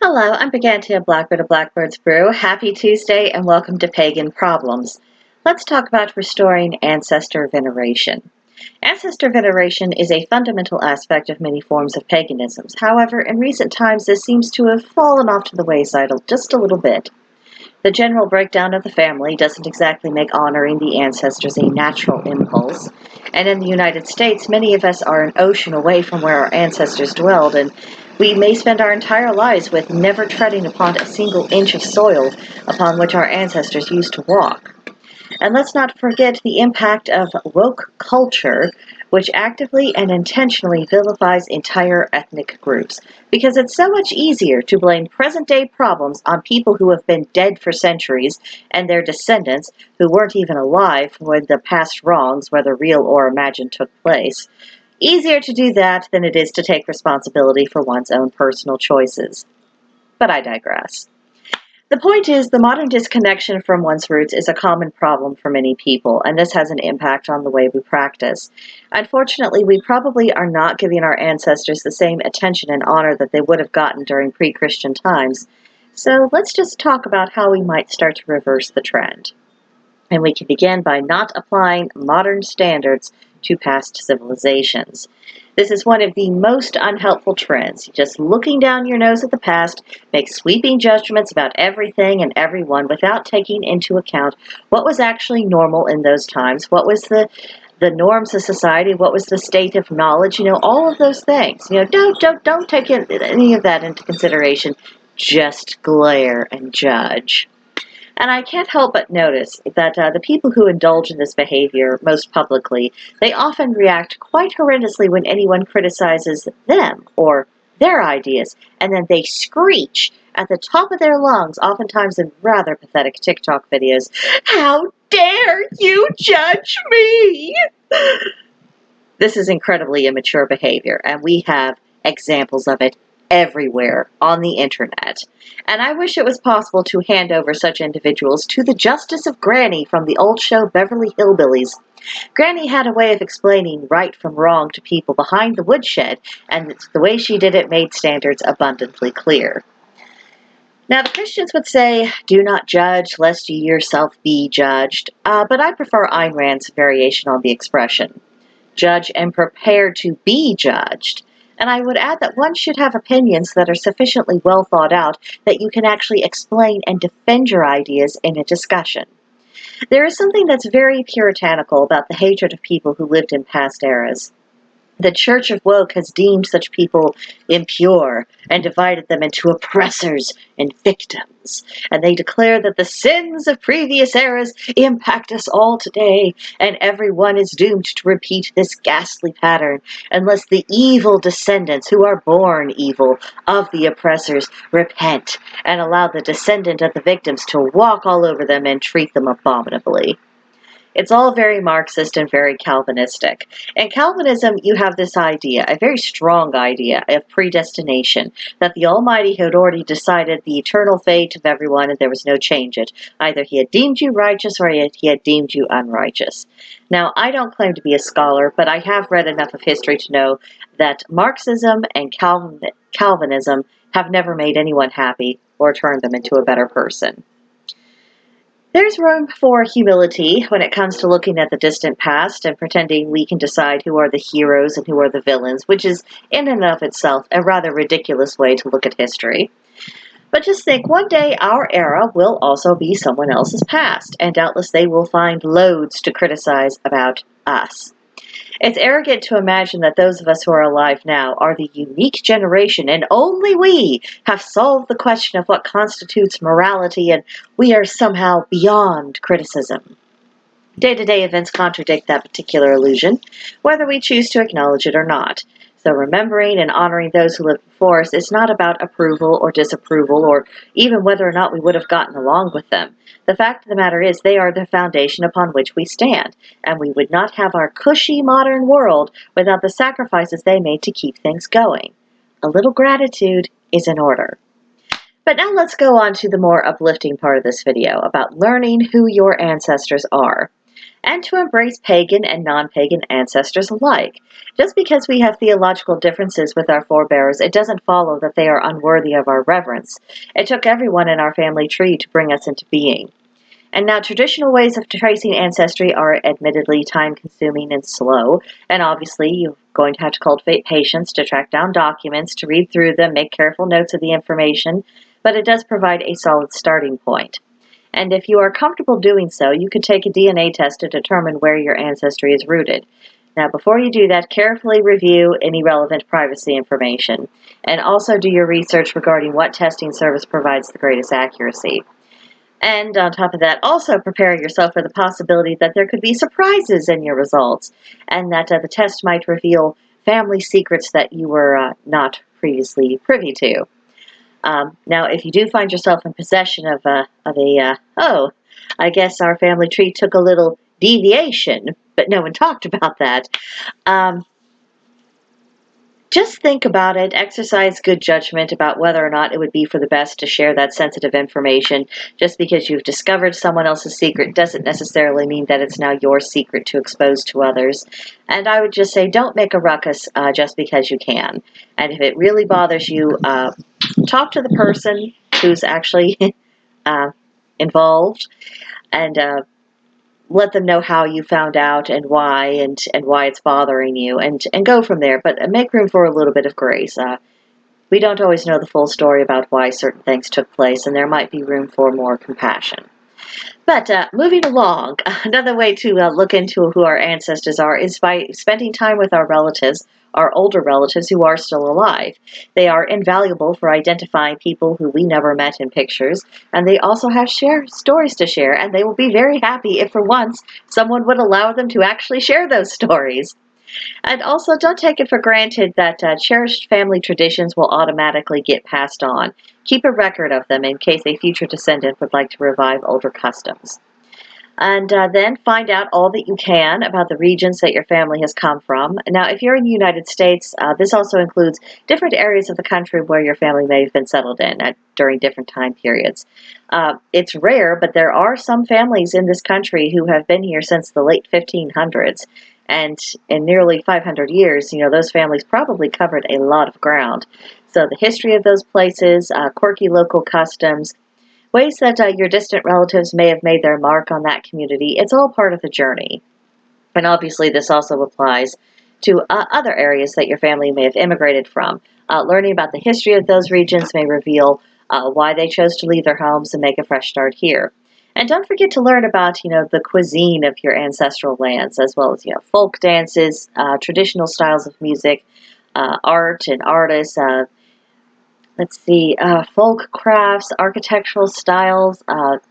Hello, I'm Pagan, Blackbird of Blackbird's Brew. Happy Tuesday and welcome to Pagan Problems. Let's talk about restoring ancestor veneration. Ancestor veneration is a fundamental aspect of many forms of paganisms. However, in recent times this seems to have fallen off to the wayside just a little bit. The general breakdown of the family doesn't exactly make honoring the ancestors a natural impulse, and in the United States, many of us are an ocean away from where our ancestors dwelled, and we may spend our entire lives with never treading upon a single inch of soil upon which our ancestors used to walk. And let's not forget the impact of woke culture, which actively and intentionally vilifies entire ethnic groups. Because it's so much easier to blame present-day problems on people who have been dead for centuries and their descendants who weren't even alive when the past wrongs, whether real or imagined, took place. Easier to do that than it is to take responsibility for one's own personal choices. But I digress. The point is, the modern disconnection from one's roots is a common problem for many people, and this has an impact on the way we practice. Unfortunately, we probably are not giving our ancestors the same attention and honor that they would have gotten during pre-Christian times. So let's just talk about how we might start to reverse the trend. And we can begin by not applying modern standards to past civilizations. This is one of the most unhelpful trends. Just looking down your nose at the past, make sweeping judgments about everything and everyone without taking into account what was actually normal in those times, what was the norms of society, what was the state of knowledge, all of those things. Don't take any of that into consideration. Just glare and judge. And I can't help but notice that the people who indulge in this behavior most publicly, they often react quite horrendously when anyone criticizes them or their ideas, and then they screech at the top of their lungs, oftentimes in rather pathetic TikTok videos, "How dare you judge me?" This is incredibly immature behavior, and we have examples of it everywhere on the internet. And I wish it was possible to hand over such individuals to the justice of Granny from the old show Beverly Hillbillies. Granny had a way of explaining right from wrong to people behind the woodshed, and the way she did it made standards abundantly clear. Now, the Christians would say, "Do not judge, lest ye yourself be judged," but I prefer Ayn Rand's variation on the expression. Judge and prepare to be judged. And I would add that one should have opinions that are sufficiently well thought out that you can actually explain and defend your ideas in a discussion. There is something that's very puritanical about the hatred of people who lived in past eras. The Church of Woke has deemed such people impure and divided them into oppressors and victims. And they declare that the sins of previous eras impact us all today, and everyone is doomed to repeat this ghastly pattern unless the evil descendants who are born evil of the oppressors repent and allow the descendant of the victims to walk all over them and treat them abominably. It's all very Marxist and very Calvinistic. In Calvinism, you have this idea, a very strong idea of predestination, that the Almighty had already decided the eternal fate of everyone and there was no change it. Either he had deemed you righteous or he had deemed you unrighteous. Now, I don't claim to be a scholar, but I have read enough of history to know that Marxism and Calvinism have never made anyone happy or turned them into a better person. There's room for humility when it comes to looking at the distant past and pretending we can decide who are the heroes and who are the villains, which is in and of itself a rather ridiculous way to look at history. But just think, one day our era will also be someone else's past, and doubtless they will find loads to criticize about us. It's arrogant to imagine that those of us who are alive now are the unique generation, and only we have solved the question of what constitutes morality, and we are somehow beyond criticism. Day-to-day events contradict that particular illusion, whether we choose to acknowledge it or not. So remembering and honoring those who lived before us is not about approval or disapproval, or even whether or not we would have gotten along with them. The fact of the matter is they are the foundation upon which we stand, and we would not have our cushy modern world without the sacrifices they made to keep things going. A little gratitude is in order. But now let's go on to the more uplifting part of this video, about learning who your ancestors are. and to embrace pagan and non-pagan ancestors alike. Just because we have theological differences with our forebears, it doesn't follow that they are unworthy of our reverence. It took everyone in our family tree to bring us into being. And now, traditional ways of tracing ancestry are admittedly time-consuming and slow, and obviously you're going to have to cultivate patience to track down documents, to read through them, make careful notes of the information, but it does provide a solid starting point. And if you are comfortable doing so, you could take a DNA test to determine where your ancestry is rooted. Now, before you do that, carefully review any relevant privacy information, and also do your research regarding what testing service provides the greatest accuracy. And on top of that, also prepare yourself for the possibility that there could be surprises in your results, and that the test might reveal family secrets that you were not previously privy to. Now, if you do find yourself in possession of oh, I guess our family tree took a little deviation, but no one talked about that. Um, Just think about it, exercise good judgment about whether or not it would be for the best to share that sensitive information. Just because you've discovered someone else's secret doesn't necessarily mean that it's now your secret to expose to others. And I would just say don't make a ruckus just because you can. And if it really bothers you, talk to the person who's actually uh, involved, and let them know how you found out and why it's bothering you, and go from there. But make room for a little bit of grace. We don't always know the full story about why certain things took place, and there might be room for more compassion. But moving along, another way to look into who our ancestors are is by spending time with our relatives, our older relatives who are still alive. They are invaluable for identifying people who we never met in pictures, and they also have stories to share, and they will be very happy if for once someone would allow them to actually share those stories. And also, don't take it for granted that cherished family traditions will automatically get passed on. Keep a record of them in case a future descendant would like to revive older customs. And then find out all that you can about the regions that your family has come from. Now, if you're in the United States, this also includes different areas of the country where your family may have been settled in during different time periods. It's rare, but there are some families in this country who have been here since the late 1500s. And in nearly 500 years, those families probably covered a lot of ground. So the history of those places, quirky local customs, ways that your distant relatives may have made their mark on that community, it's all part of the journey. And obviously, this also applies to other areas that your family may have immigrated from. Learning about the history of those regions may reveal why they chose to leave their homes and make a fresh start here. And don't forget to learn about, the cuisine of your ancestral lands, as well as, folk dances, traditional styles of music, art and artists, folk crafts, architectural styles,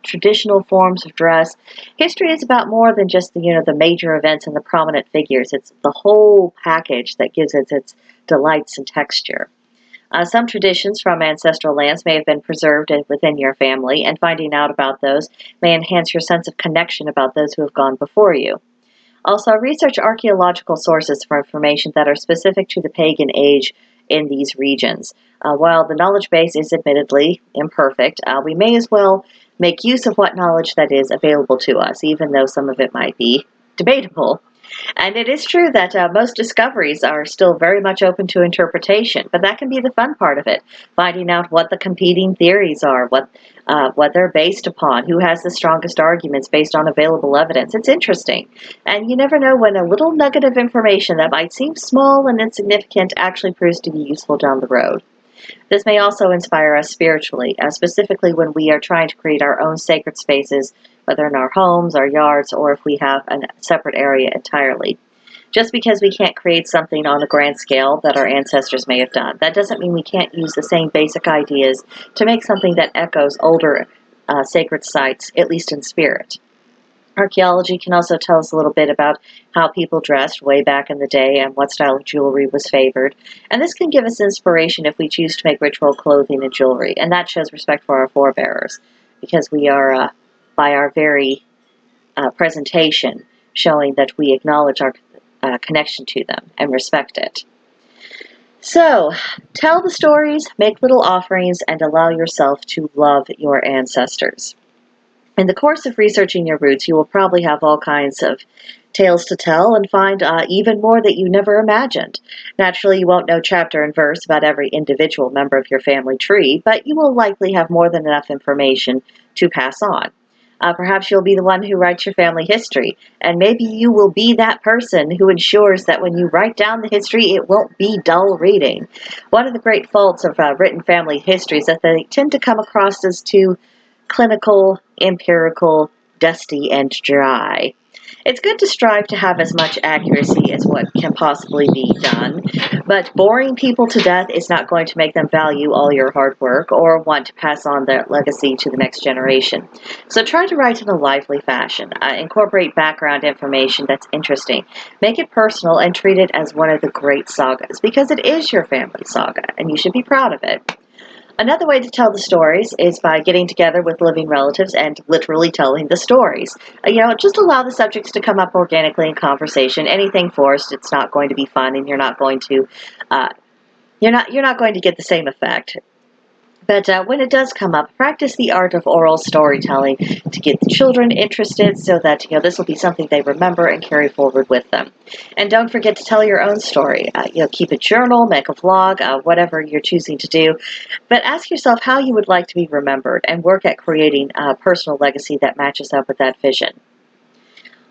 traditional forms of dress. History is about more than just the major events and the prominent figures. It's the whole package that gives it its delights and texture. Some traditions from ancestral lands may have been preserved within your family, and finding out about those may enhance your sense of connection about those who have gone before you. Also, research archaeological sources for information that are specific to the pagan age in these regions. While the knowledge base is admittedly imperfect, we may as well make use of what knowledge that is available to us, even though some of it might be debatable. And it is true that most discoveries are still very much open to interpretation, but that can be the fun part of it, finding out what the competing theories are, what they're based upon, who has the strongest arguments based on available evidence. It's interesting. And you never know when a little nugget of information that might seem small and insignificant actually proves to be useful down the road. This may also inspire us spiritually, specifically when we are trying to create our own sacred spaces, whether in our homes, our yards, or if we have a separate area entirely. Just because we can't create something on a grand scale that our ancestors may have done, that doesn't mean we can't use the same basic ideas to make something that echoes older sacred sites, at least in spirit. Archaeology can also tell us a little bit about how people dressed way back in the day and what style of jewelry was favored. And this can give us inspiration if we choose to make ritual clothing and jewelry. And that shows respect for our forebearers, because we are, by our very presentation, showing that we acknowledge our connection to them and respect it. So, tell the stories, make little offerings, and allow yourself to love your ancestors. In the course of researching your roots, you will probably have all kinds of tales to tell and find even more that you never imagined. Naturally, you won't know chapter and verse about every individual member of your family tree, but you will likely have more than enough information to pass on. Perhaps you'll be the one who writes your family history, and maybe you will be that person who ensures that when you write down the history, it won't be dull reading. One of the great faults of written family histories is that they tend to come across as too clinical, empirical, dusty, and dry. It's good to strive to have as much accuracy as what can possibly be done, but boring people to death is not going to make them value all your hard work or want to pass on their legacy to the next generation. So try to write in a lively fashion. Incorporate background information that's interesting. Make it personal and treat it as one of the great sagas, because it is your family saga, and you should be proud of it. Another way to tell the stories is by getting together with living relatives and literally telling the stories. Just allow the subjects to come up organically in conversation. Anything forced, it's not going to be fun, and you're not going to get the same effect. But when it does come up, practice the art of oral storytelling to get the children interested so that this will be something they remember and carry forward with them. And don't forget to tell your own story. Keep a journal, make a vlog, whatever you're choosing to do. But ask yourself how you would like to be remembered and work at creating a personal legacy that matches up with that vision.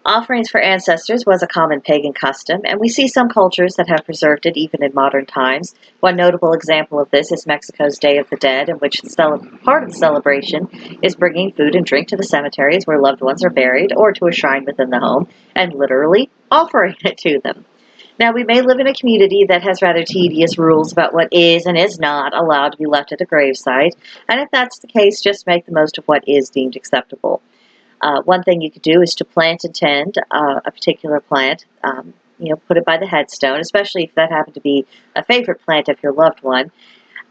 Offerings for ancestors was a common pagan custom, and we see some cultures that have preserved it even in modern times. One notable example of this is Mexico's Day of the Dead, in which part of the celebration is bringing food and drink to the cemeteries where loved ones are buried, or to a shrine within the home, and literally offering it to them. Now, we may live in a community that has rather tedious rules about what is and is not allowed to be left at a gravesite, and if that's the case, just make the most of what is deemed acceptable. One thing you could do is to plant and tend a particular plant. Put it by the headstone, especially if that happened to be a favorite plant of your loved one.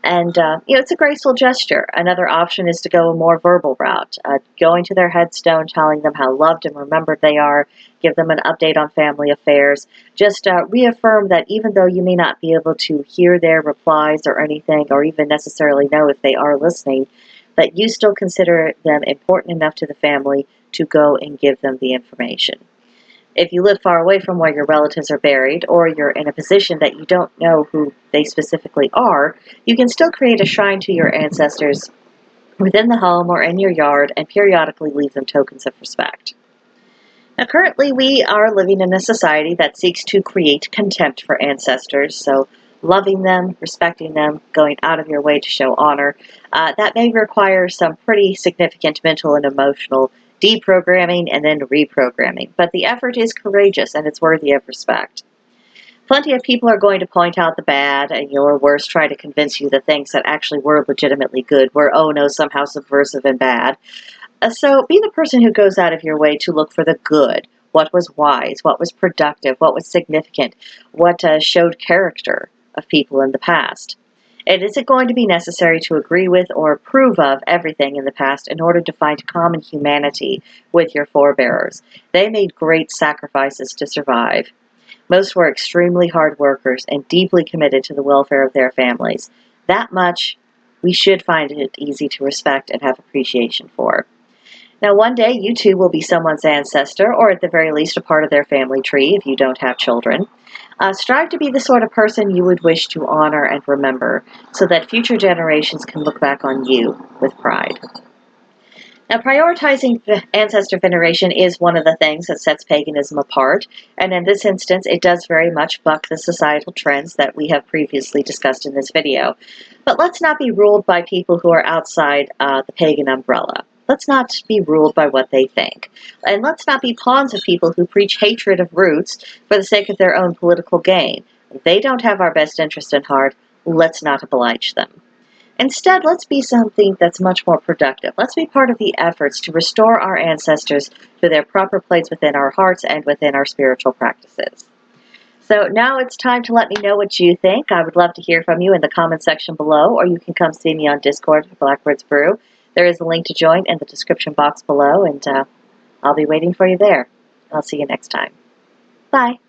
And, it's a graceful gesture. Another option is to go a more verbal route, going to their headstone, telling them how loved and remembered they are, give them an update on family affairs. Just reaffirm that even though you may not be able to hear their replies or anything, or even necessarily know if they are listening, that you still consider them important enough to the family to go and give them the information. If you live far away from where your relatives are buried, or you're in a position that you don't know who they specifically are, you can still create a shrine to your ancestors within the home or in your yard and periodically leave them tokens of respect. Now, currently, we are living in a society that seeks to create contempt for ancestors, so loving them, respecting them, going out of your way to show honor, that may require some pretty significant mental and emotional deprogramming and then reprogramming. But the effort is courageous and it's worthy of respect. Plenty of people are going to point out the bad, and or worse, try to convince you that things that actually were legitimately good were, oh no, somehow subversive and bad. So be the person who goes out of your way to look for the good. What was wise, what was productive, what was significant, what showed character of people in the past. It isn't going to be necessary to agree with or approve of everything in the past in order to find common humanity with your forebears. They made great sacrifices to survive. Most were extremely hard workers and deeply committed to the welfare of their families. That much we should find it easy to respect and have appreciation for. Now, one day you too will be someone's ancestor, or at the very least a part of their family tree if you don't have children. Strive to be the sort of person you would wish to honor and remember, so that future generations can look back on you with pride. Now, prioritizing ancestor veneration is one of the things that sets paganism apart, and in this instance, it does very much buck the societal trends that we have previously discussed in this video. But let's not be ruled by people who are outside the pagan umbrella. Let's not be ruled by what they think. And let's not be pawns of people who preach hatred of roots for the sake of their own political gain. If they don't have our best interest in heart, let's not oblige them. Instead, let's be something that's much more productive. Let's be part of the efforts to restore our ancestors to their proper place within our hearts and within our spiritual practices. So now it's time to let me know what you think. I would love to hear from you in the comment section below, or you can come see me on Discord at Blackbird's Brew. There is a link to join in the description box below, and I'll be waiting for you there. I'll see you next time. Bye.